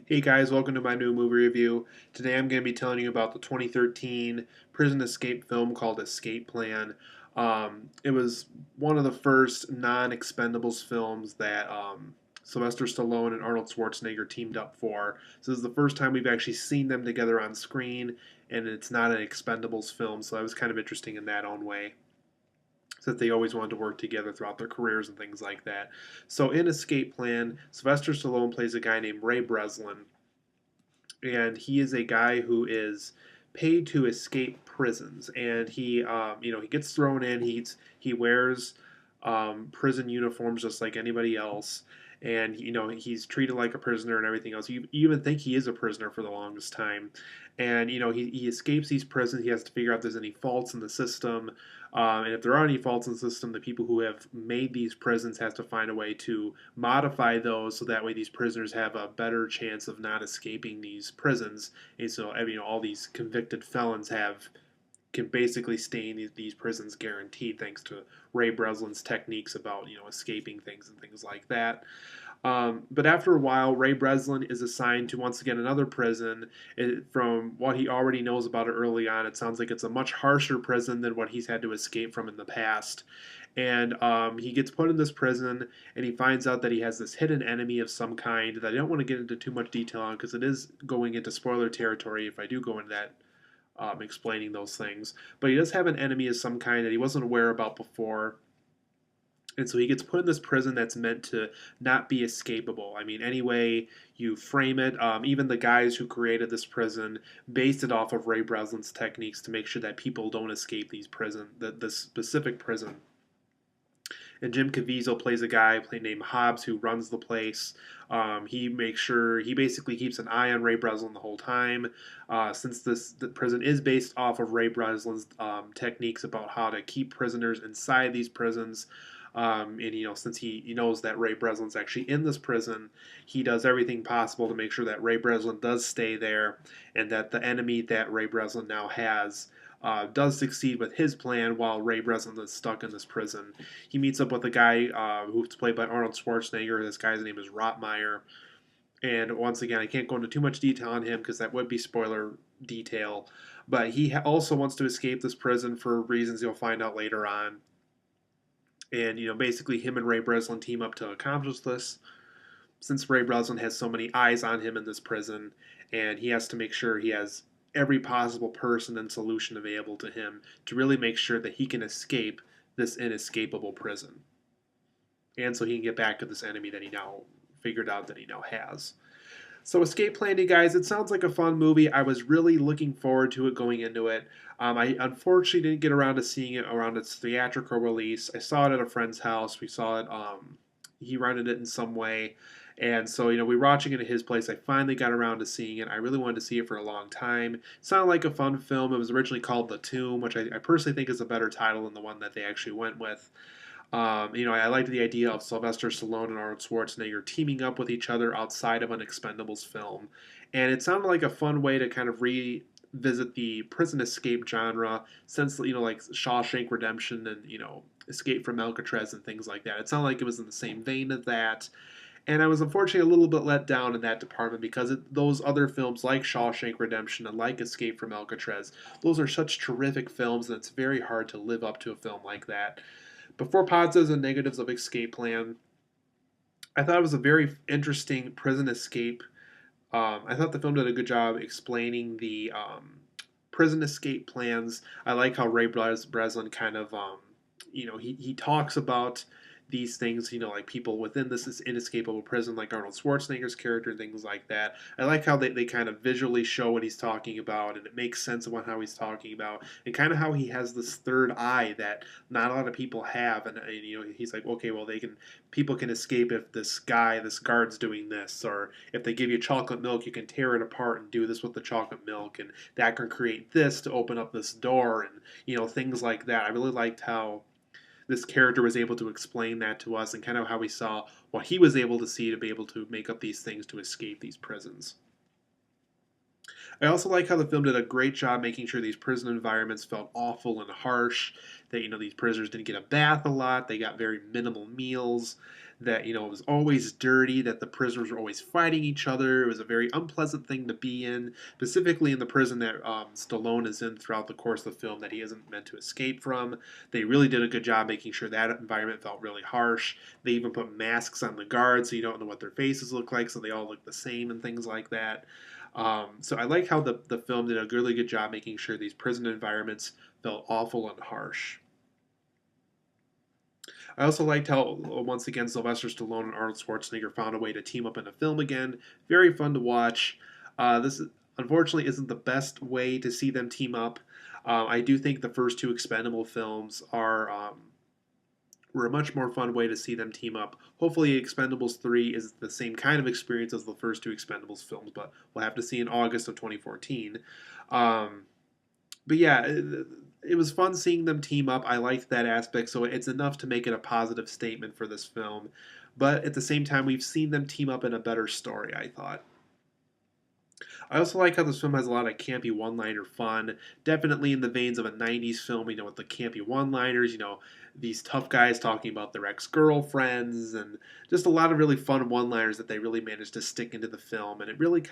Hey guys, welcome to my new movie review. Today I'm going to be telling you about the 2013 prison escape film called Escape Plan. It was one of the first non-Expendables films that Sylvester Stallone and Arnold Schwarzenegger teamed up for. So this is the first time we've actually seen them together on screen, and it's not an Expendables film, so that was kind of interesting in that own way since they always wanted to work together throughout their careers and things like that. So in Escape Plan, Sylvester Stallone plays a guy named Ray Breslin, and he is a guy who is paid to escape prisons, and he gets thrown in. He wears prison uniforms just like anybody else, and he's treated like a prisoner and everything else. You even think he is a prisoner for the longest time, and he escapes these prisons. He has to figure out if there's any faults in the system, and if there are any faults in the system, the people who have made these prisons have to find a way to modify those so that way these prisoners have a better chance of not escaping these prisons. And so all these convicted felons can basically stay in these prisons guaranteed thanks to Ray Breslin's techniques about escaping things and things like that. But after a while, Ray Breslin is assigned to once again another prison. From what he already knows about it early on, it sounds like it's a much harsher prison than what he's had to escape from in the past. And he gets put in this prison, and he finds out that he has this hidden enemy of some kind that I don't want to get into too much detail on because it is going into spoiler territory if I do go into that explaining those things. But he does have an enemy of some kind that he wasn't aware about before. And so he gets put in this prison that's meant to not be escapable. I mean, any way you frame it, even the guys who created this prison based it off of Ray Breslin's techniques to make sure that people don't escape this specific prison. And Jim Caviezel plays a guy named Hobbs who runs the place. He basically keeps an eye on Ray Breslin the whole time. Since the prison is based off of Ray Breslin's techniques about how to keep prisoners inside these prisons. And since he knows that Ray Breslin's actually in this prison, he does everything possible to make sure that Ray Breslin does stay there, and that the enemy that Ray Breslin now has does succeed with his plan while Ray Breslin is stuck in this prison. He meets up with a guy who's played by Arnold Schwarzenegger. This guy's name is Rotmeyer. And once again, I can't go into too much detail on him because that would be spoiler detail. But he also wants to escape this prison for reasons you'll find out later on. And basically, him and Ray Breslin team up to accomplish this. Since Ray Breslin has so many eyes on him in this prison, and he has to make sure he has every possible person and solution available to him to really make sure that he can escape this inescapable prison. And so he can get back to this enemy that he now figured out that he now has. So Escape Plan, you guys, it sounds like a fun movie. I was really looking forward to it going into it. I unfortunately didn't get around to seeing it around its theatrical release. I saw it at a friend's house. We saw it. He rented it in some way. And so, we were watching it at his place. I finally got around to seeing it. I really wanted to see it for a long time. It sounded like a fun film. It was originally called The Tomb, which I personally think is a better title than the one that they actually went with. I liked the idea of Sylvester Stallone and Arnold Schwarzenegger teaming up with each other outside of an Expendables film. And it sounded like a fun way to kind of revisit the prison escape genre since, like Shawshank Redemption and, Escape from Alcatraz and things like that. It sounded like it was in the same vein of that. And I was unfortunately a little bit let down in that department because those other films like Shawshank Redemption and like Escape from Alcatraz, those are such terrific films, and it's very hard to live up to a film like that. Before positives and negatives of Escape Plan, I thought it was a very interesting prison escape. I thought the film did a good job explaining the prison escape plans. I like how Ray Breslin kind of, he talks about these things, like people within this inescapable prison, like Arnold Schwarzenegger's character and things like that. I like how they kind of visually show what he's talking about, and it makes sense about how he's talking about, and kind of how he has this third eye that not a lot of people have. And he's like, okay, well, people can escape if this guard's doing this, or if they give you chocolate milk, you can tear it apart and do this with the chocolate milk, and that can create this to open up this door, and things like that. I really liked how this character was able to explain that to us, and kind of how we saw what he was able to see to be able to make up these things to escape these prisons. I also like how the film did a great job making sure these prison environments felt awful and harsh. That these prisoners didn't get a bath a lot. They got very minimal meals. that, it was always dirty, that the prisoners were always fighting each other. It was a very unpleasant thing to be in, specifically in the prison that Stallone is in throughout the course of the film that he isn't meant to escape from. They really did a good job making sure that environment felt really harsh. They even put masks on the guards so you don't know what their faces look like, so they all look the same and things like that. So I like how the film did a really good job making sure these prison environments felt awful and harsh. I also liked how, once again, Sylvester Stallone and Arnold Schwarzenegger found a way to team up in a film again. Very fun to watch. This, unfortunately, isn't the best way to see them team up. I do think the first two Expendable films were a much more fun way to see them team up. Hopefully, Expendables 3 is the same kind of experience as the first two Expendables films, but we'll have to see in August of 2014. Um, but yeah, it was fun seeing them team up. I liked that aspect, so it's enough to make it a positive statement for this film. But at the same time, we've seen them team up in a better story, I thought. I also like how this film has a lot of campy one-liner fun. Definitely in the veins of a 90s film, with the campy one-liners, these tough guys talking about their ex-girlfriends, and just a lot of really fun one-liners that they really managed to stick into the film. And it really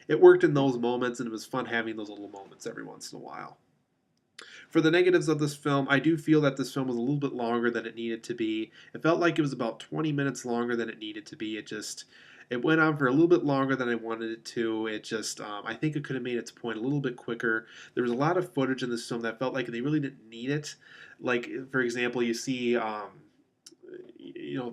it worked in those moments, and it was fun having those little moments every once in a while. For the negatives of this film, I do feel that this film was a little bit longer than it needed to be. It felt like it was about 20 minutes longer than it needed to be. It went on for a little bit longer than I wanted it to. I think it could have made its point a little bit quicker. There was a lot of footage in this film that felt like they really didn't need it. Like, for example, you see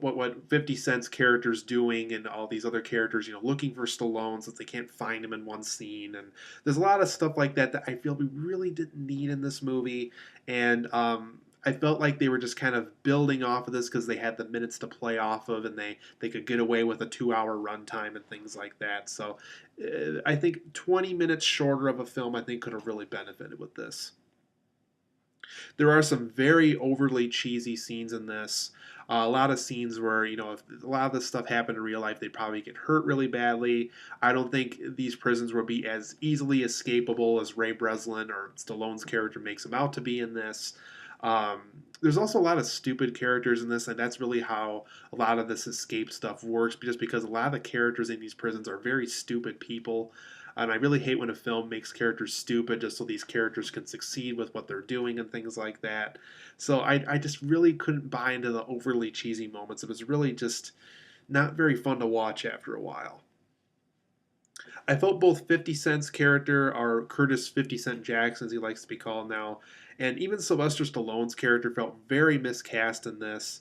what 50 Cent's character's doing and all these other characters, looking for Stallone since they can't find him in one scene. And there's a lot of stuff like that that I feel we really didn't need in this movie. And I felt like they were just kind of building off of this because they had the minutes to play off of, and they could get away with a 2-hour runtime and things like that. So I think 20 minutes shorter of a film, I think, could have really benefited with this. There are some very overly cheesy scenes in this. A lot of scenes where, if a lot of this stuff happened in real life, they'd probably get hurt really badly. I don't think these prisons will be as easily escapable as Ray Breslin or Stallone's character makes them out to be in this. Um, there's also a lot of stupid characters in this, and that's really how a lot of this escape stuff works, just because a lot of the characters in these prisons are very stupid people. And I really hate when a film makes characters stupid just so these characters can succeed with what they're doing and things like that. So I just really couldn't buy into the overly cheesy moments. It was really just not very fun to watch after a while. I felt both 50 Cent's character, or Curtis 50 Cent Jackson, as he likes to be called now, and even Sylvester Stallone's character felt very miscast in this.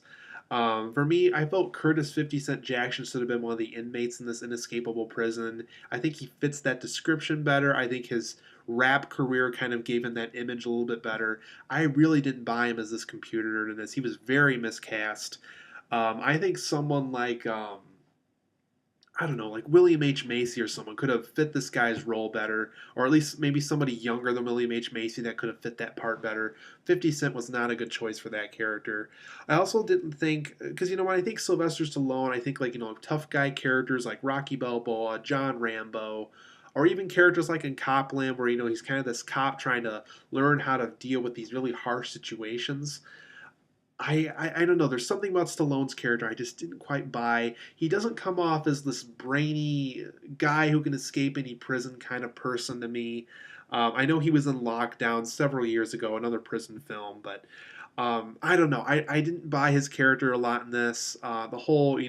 For me, I felt Curtis 50 Cent Jackson should have been one of the inmates in this inescapable prison. I think he fits that description better. I think his rap career kind of gave him that image a little bit better. I really didn't buy him as this computer nerd in this. He was very miscast. I think someone like I don't know, like William H. Macy or someone could have fit this guy's role better, or at least maybe somebody younger than William H. Macy that could have fit that part better. 50 Cent was not a good choice for that character. I also didn't think, because, when I think Sylvester Stallone, I think, like, tough guy characters like Rocky Balboa, John Rambo, or even characters like in Copland, where, he's kind of this cop trying to learn how to deal with these really harsh situations. I don't know. There's something about Stallone's character I just didn't quite buy. He doesn't come off as this brainy guy who can escape any prison kind of person to me. I know he was in Lockdown several years ago, another prison film, but I don't know. I didn't buy his character a lot in this. The whole,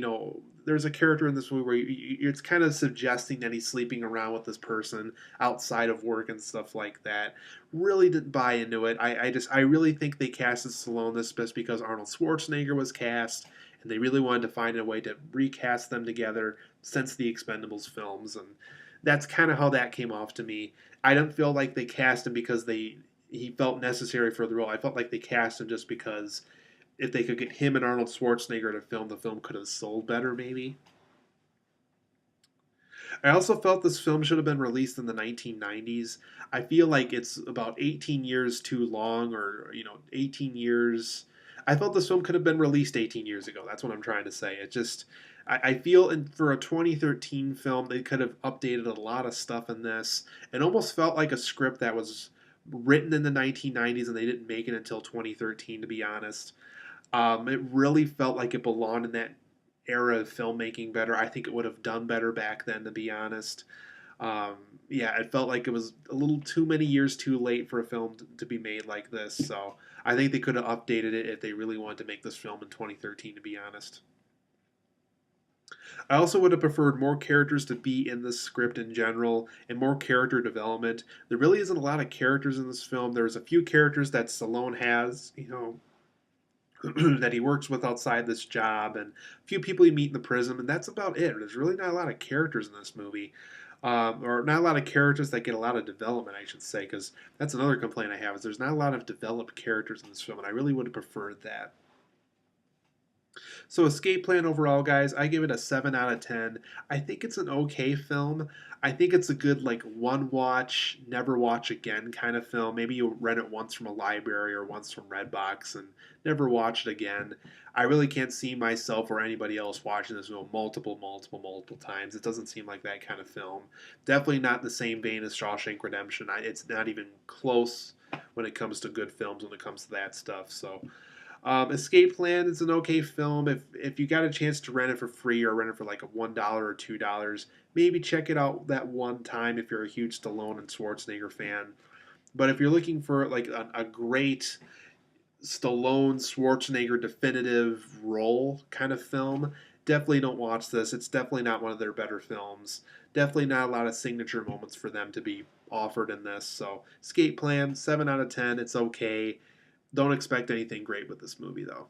there's a character in this movie where it's kind of suggesting that he's sleeping around with this person outside of work and stuff like that. Really didn't buy into it. I really think they casted Stallone this just because Arnold Schwarzenegger was cast, and they really wanted to find a way to recast them together since the Expendables films, and that's kind of how that came off to me. I don't feel like they cast him because he felt necessary for the role. I felt like they cast him just because if they could get him and Arnold Schwarzenegger to film, the film could have sold better, maybe. I also felt this film should have been released in the 1990s. I feel like it's about 18 years too long, or, 18 years. I felt this film could have been released 18 years ago. That's what I'm trying to say. I feel for a 2013 film, they could have updated a lot of stuff in this. It almost felt like a script that was written in the 1990s and they didn't make it until 2013, to be honest. It really felt like it belonged era of filmmaking better. I think it would have done better back then, to be honest. Um, yeah, it felt like it was a little too many years too late for a film to be made like this. So I think they could have updated it if they really wanted to make this film in 2013, to be honest. I also would have preferred more characters to be in this script in general and more character development. There really isn't a lot of characters in this film. There's a few characters that Stallone has, that he works with outside this job, and a few people you meet in the prison, and that's about it. There's really not a lot of characters in this movie, or not a lot of characters that get a lot of development, I should say, because that's another complaint I have is there's not a lot of developed characters in this film, and I really would have preferred that. So Escape Plan overall, guys, I give it a 7 out of 10. I think it's an okay film. I think it's a good like one watch, never watch again kind of film. Maybe you rent it once from a library or once from Redbox and never watch it again. I really can't see myself or anybody else watching this film multiple times. It doesn't seem like that kind of film. Definitely not the same vein as Shawshank Redemption. It's not even close when it comes to good films, when it comes to that stuff. So Escape Plan is an okay film. If you got a chance to rent it for free or rent it for like a $1 or $2, maybe check it out that one time if you're a huge Stallone and Schwarzenegger fan. But if you're looking for like a great Stallone Schwarzenegger definitive role kind of film, definitely don't watch this. It's definitely not one of their better films. Definitely not a lot of signature moments for them to be offered in this. So Escape Plan, 7 out of 10. It's okay. Don't expect anything great with this movie, though.